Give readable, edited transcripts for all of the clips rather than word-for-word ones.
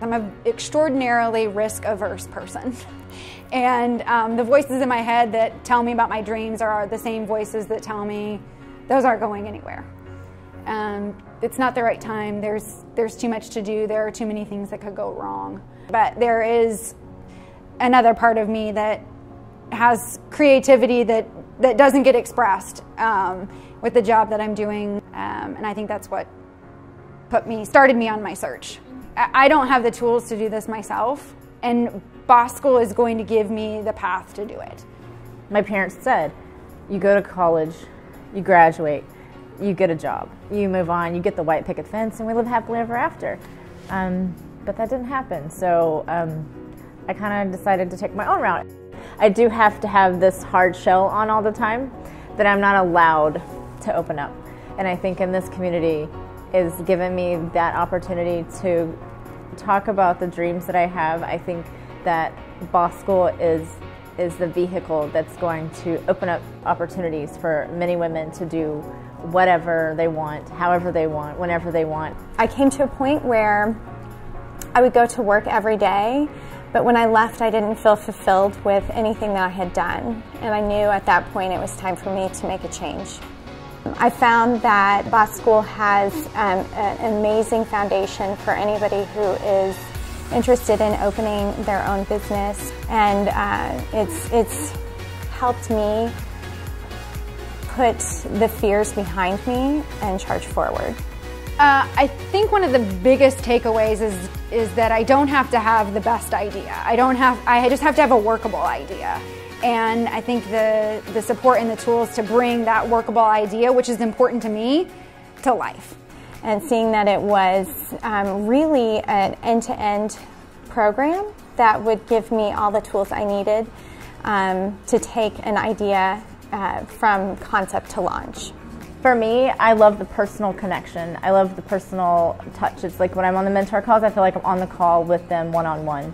I'm an extraordinarily risk-averse person. And the voices in my head that tell me about my dreams are the same voices that tell me those aren't going anywhere. It's not the right time, there's too much to do, there are too many things that could go wrong. But there is another part of me that has creativity that doesn't get expressed with the job that I'm doing, and I think that's what started me on my search. I don't have the tools to do this myself, and Boss School is going to give me the path to do it. My parents said, you go to college, you graduate, you get a job, you move on, you get the white picket fence, and we live happily ever after. But that didn't happen, so I kind of decided to take my own route. I do have to have this hard shell on all the time that I'm not allowed to open up. And I think in this community is giving me that opportunity to talk about the dreams that I have. I think that Boss School is the vehicle that's going to open up opportunities for many women to do whatever they want, however they want, whenever they want. I came to a point where I would go to work every day, but when I left, I didn't feel fulfilled with anything that I had done. And I knew at that point it was time for me to make a change. I found that Boss School has an amazing foundation for anybody who is interested in opening their own business, and it's helped me put the fears behind me and charge forward. I think one of the biggest takeaways is that I don't have to have the best idea. I just have to have a workable idea. And I think the support and the tools to bring that workable idea, which is important to me, to life. And seeing that it was really an end-to-end program that would give me all the tools I needed to take an idea from concept to launch. For me, I love the personal connection. I love the personal touch. It's like when I'm on the mentor calls, I feel like I'm on the call with them one-on-one.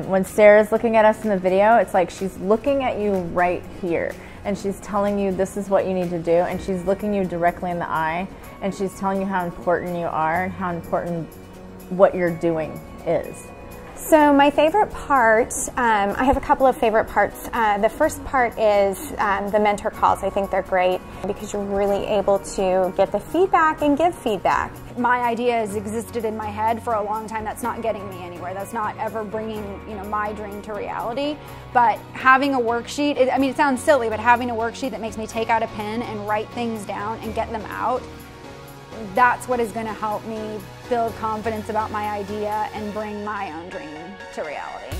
When Sarah's looking at us in the video, it's like she's looking at you right here, and she's telling you this is what you need to do, and she's looking you directly in the eye, and she's telling you how important you are and how important what you're doing is. So my favorite part, I have a couple of favorite parts. The first part is the mentor calls. I think they're great because you're really able to get the feedback and give feedback. My idea has existed in my head for a long time. That's not getting me anywhere. That's not ever bringing my dream to reality. But having a worksheet, it sounds silly, but having a worksheet that makes me take out a pen and write things down and get them out, that's what is going to help me build confidence about my idea and bring my own dream to reality.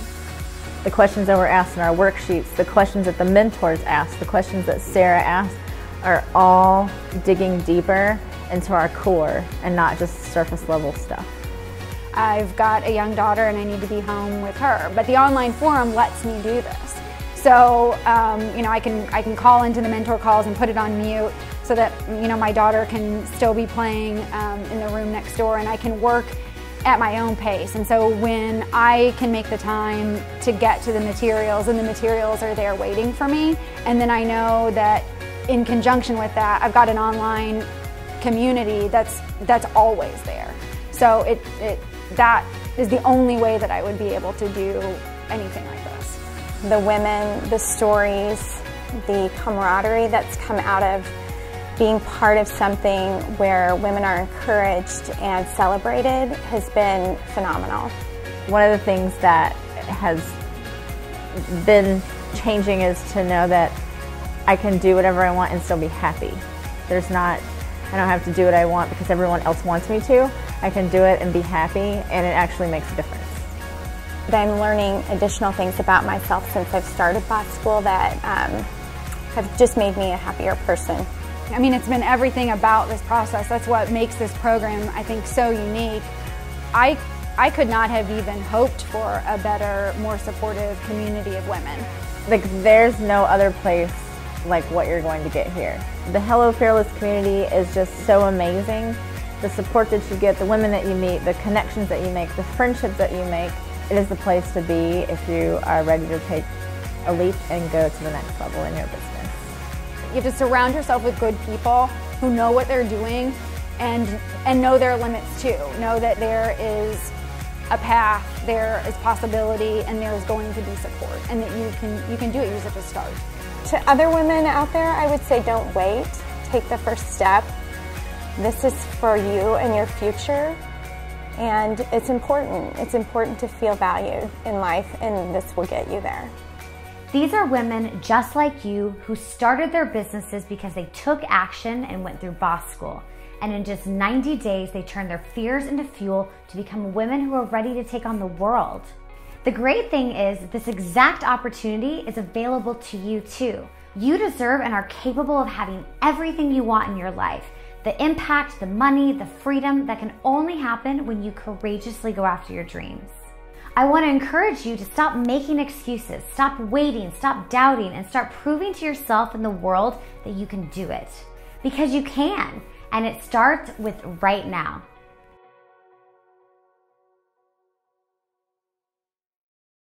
The questions that were asked in our worksheets, the questions that the mentors asked, the questions that Sarah asked are all digging deeper into our core and not just surface level stuff. I've got a young daughter and I need to be home with her, but the online forum lets me do this. So I can call into the mentor calls and put it on mute so that my daughter can still be playing in the room next door, and I can work at my own pace. And so when I can make the time to get to the materials, and the materials are there waiting for me, and then I know that in conjunction with that, I've got an online community that's always there. So that is the only way that I would be able to do anything like this. The women, the stories, the camaraderie that's come out of being part of something where women are encouraged and celebrated has been phenomenal. One of the things that has been changing is to know that I can do whatever I want and still be happy. I don't have to do what I want because everyone else wants me to. I can do it and be happy, and it actually makes a difference. I'm learning additional things about myself since I've started Boss School that have just made me a happier person. It's been everything about this process. That's what makes this program, I think, so unique. I could not have even hoped for a better, more supportive community of women. There's no other place like what you're going to get here. The Hello Fearless community is just so amazing. The support that you get, the women that you meet, the connections that you make, the friendships that you make, it is the place to be if you are ready to take a leap and go to the next level in your business. You have to surround yourself with good people who know what they're doing and know their limits too. Know that there is a path, there is possibility, and there's going to be support, and that you can do it. You just have to start. To other women out there, I would say don't wait. Take the first step. This is for you and your future, and it's important. It's important to feel valued in life, and this will get you there. These are women just like you who started their businesses because they took action and went through boss school. And in just 90 days, they turned their fears into fuel to become women who are ready to take on the world. The great thing is this exact opportunity is available to you too. You deserve and are capable of having everything you want in your life. The impact, the money, the freedom that can only happen when you courageously go after your dreams. I want to encourage you to stop making excuses, stop waiting, stop doubting, and start proving to yourself and the world that you can do it. Because you can, and it starts with right now.